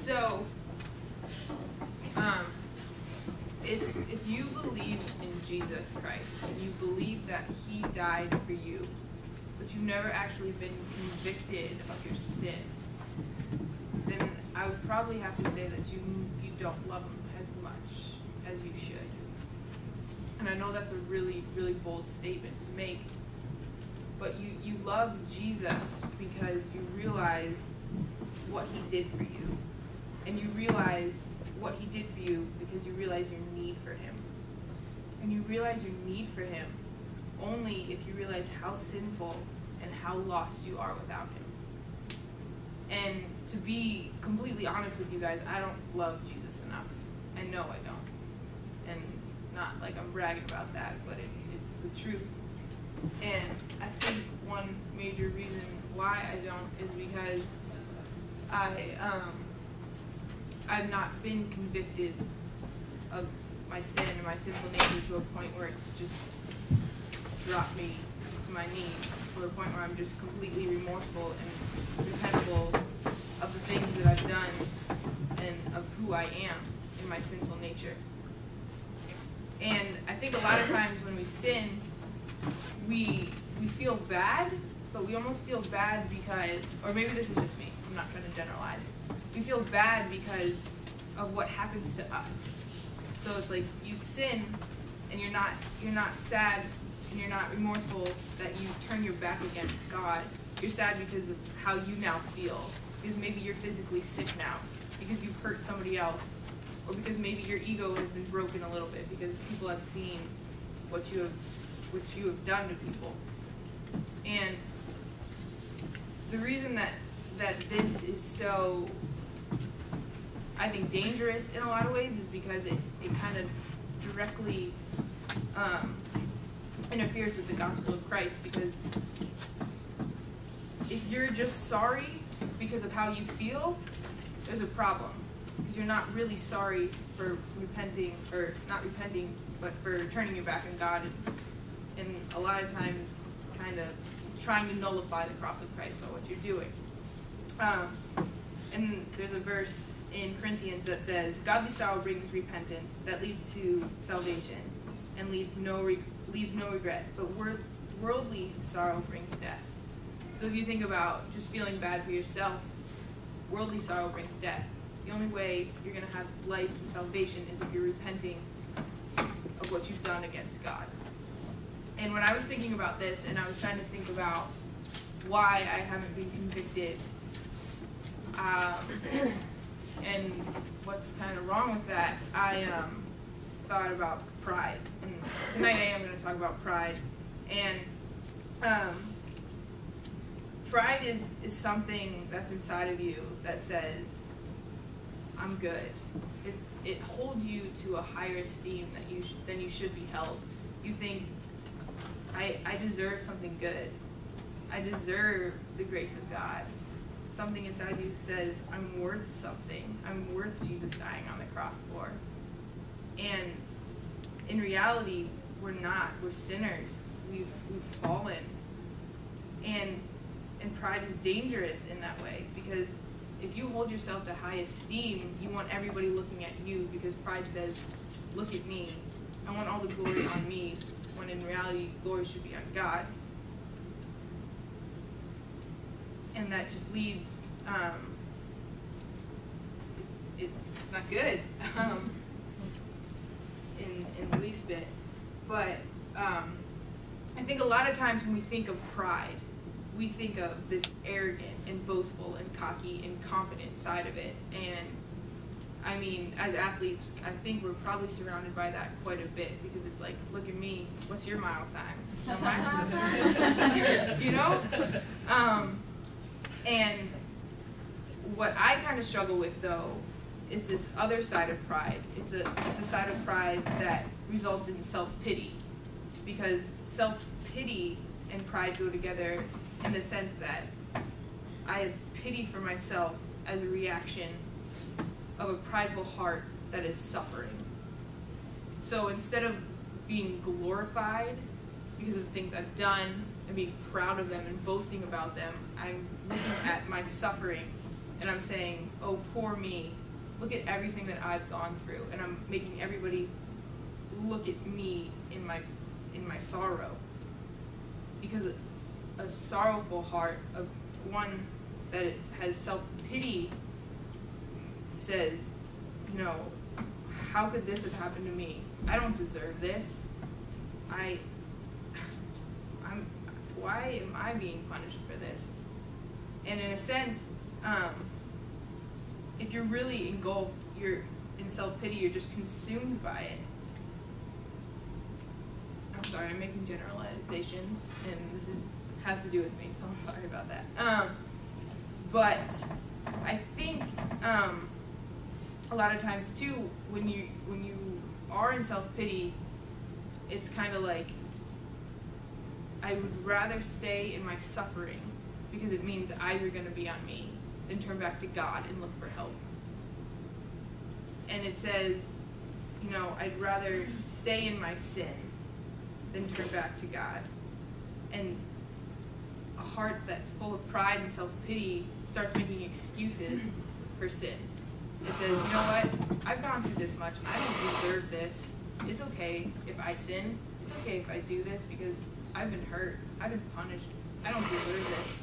So, if you believe in Jesus Christ, and you believe that he died for you, but you've never actually been convicted of your sin, then I would probably have to say that you don't love him as much as you should. And I know that's a really, really bold statement to make, but you love Jesus because you realize what he did for you. And you realize what he did for you because you realize your need for him. And you realize your need for him only if you realize how sinful and how lost you are without him. And to be completely honest with you guys, I don't love Jesus enough. I know I don't. And not like I'm bragging about that, but it's the truth. And I think one major reason why I don't is because I've not been convicted of my sin and my sinful nature to a point where it's just dropped me to my knees, to a point where I'm just completely remorseful and repentful of the things that I've done and of who I am in my sinful nature. And I think a lot of times when we sin, we feel bad, but we almost feel bad because, or maybe this is just me, I'm not trying to generalize. We feel bad because of what happens to us. So it's like you sin and you're not sad and you're not remorseful that you turn your back against God. You're sad because of how you now feel. Because maybe you're physically sick now. Because you've hurt somebody else. Or because maybe your ego has been broken a little bit because people have seen what you have done to people. And the reason that this is so, I think, dangerous in a lot of ways is because it kind of directly interferes with the gospel of Christ. Because if you're just sorry because of how you feel, there's a problem. Because you're not really sorry for repenting, or not repenting, but for turning your back on God, and a lot of times kind of trying to nullify the cross of Christ by what you're doing. And there's a verse in Corinthians that says, "Godly sorrow brings repentance that leads to salvation and leaves no regret, but worldly sorrow brings death." So if you think about just feeling bad for yourself, worldly sorrow brings death. The only way you're going to have life and salvation is if you're repenting of what you've done against God. And when I was thinking about this, and I was trying to think about why I haven't been convicted, and what's kind of wrong with that, I thought about pride. And tonight I am going to talk about pride. And pride is something that's inside of you that says, I'm good. It holds you to a higher esteem than you should be held. You think, I deserve something good. I deserve the grace of God. Something inside you says, I'm worth something. I'm worth Jesus dying on the cross for. And in reality, we're not. We're sinners. We've fallen. And pride is dangerous in that way, because if you hold yourself to high esteem, you want everybody looking at you, because pride says, look at me. I want all the glory on me, when in reality, glory should be on God. And that just leads, it's not good in the least bit. But I think a lot of times when we think of pride, we think of this arrogant and boastful and cocky and confident side of it. And I mean, as athletes, I think we're probably surrounded by that quite a bit, because it's like, look at me, what's your mile time? You know? And what I kind of struggle with, though, is this other side of pride. It's a side of pride that results in self-pity, because self-pity and pride go together in the sense that I have pity for myself as a reaction of a prideful heart that is suffering. So instead of being glorified because of the things I've done and being proud of them and boasting about them, I'm looking at my suffering and I'm saying, oh, poor me, look at everything that I've gone through, and I'm making everybody look at me in my sorrow. Because a sorrowful heart, one that has self-pity, says, you know, how could this have happened to me? I don't deserve this. Why am I being punished for this? And in a sense, if you're really engulfed, you're in self-pity, you're just consumed by it. I'm sorry, I'm making generalizations, and this has to do with me, so I'm sorry about that. But I think a lot of times too, when you are in self-pity, it's kind of like, I would rather stay in my suffering because it means eyes are going to be on me than turn back to God and look for help. And it says, you know, I'd rather stay in my sin than turn back to God. And a heart that's full of pride and self-pity starts making excuses for sin. It says, you know what, I've gone through this much, I don't deserve this. It's okay if I sin, it's okay if I do this because I've been hurt, I've been punished, I don't deserve this.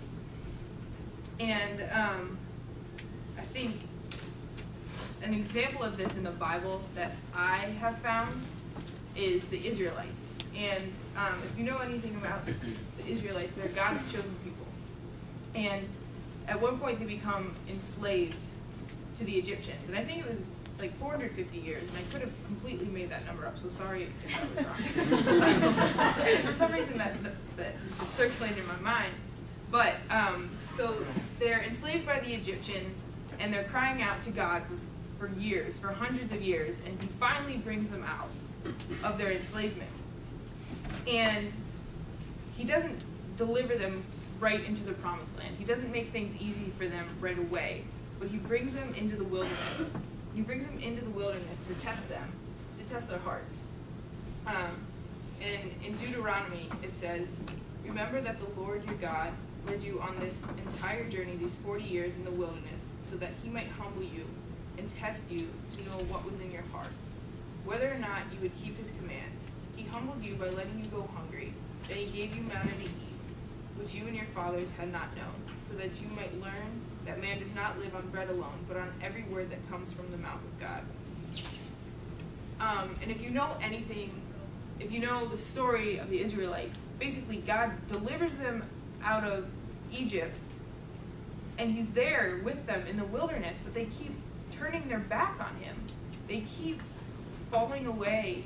And I think an example of this in the Bible that I have found is the Israelites. And if you know anything about the Israelites, they're God's chosen people. And at one point they become enslaved to the Egyptians. And I think it was like 450 years, and I could have completely made that number up, so sorry if I was wrong. For some reason that is just circulating in my mind. But, so they're enslaved by the Egyptians, and they're crying out to God for years, for hundreds of years, and he finally brings them out of their enslavement. And he doesn't deliver them right into the promised land. He doesn't make things easy for them right away, but he brings them into the wilderness. He brings them into the wilderness to test them, to test their hearts. And in Deuteronomy, it says, remember that the Lord your God led you on this entire journey, these 40 years in the wilderness, so that he might humble you and test you to know what was in your heart, whether or not you would keep his commands. He humbled you by letting you go hungry, and he gave you manna to eat, which you and your fathers had not known, so that you might learn that man does not live on bread alone, but on every word that comes from the mouth of God. And if you know anything, if you know the story of the Israelites, basically God delivers them out of Egypt, and he's there with them in the wilderness, but they keep turning their back on him. They keep falling away,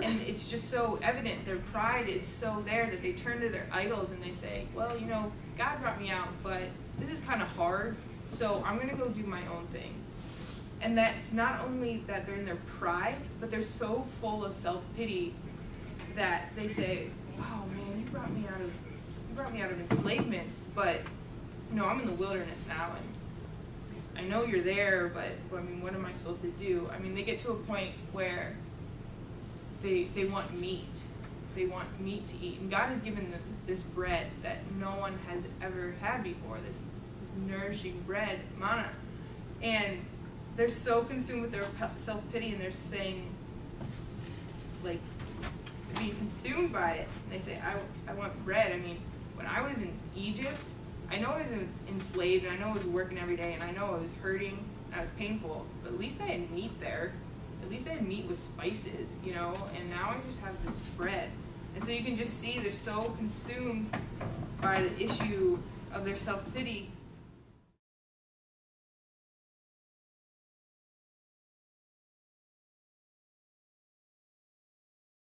and it's just so evident. Their pride is so there that they turn to their idols and they say, well, you know, God brought me out, but this is kind of hard, so I'm going to go do my own thing. And that's not only that they're in their pride, but they're so full of self-pity that they say, wow, man, you brought me out of enslavement, but you know, I'm in the wilderness now, and I know you're there, but I mean, what am I supposed to do? I mean, they get to a point where they want meat. They want meat to eat. And God has given them this bread that no one has ever had before, this nourishing bread, manna. And they're so consumed with their self-pity, and they're saying, like, being consumed by it. And they say, I want bread. I mean, when I was in Egypt, I know I was enslaved, and I know I was working every day, and I know I was hurting, and I was painful, but at least I had meat there. At least I had meat with spices, you know, and now I just have this bread. And so you can just see they're so consumed by the issue of their self-pity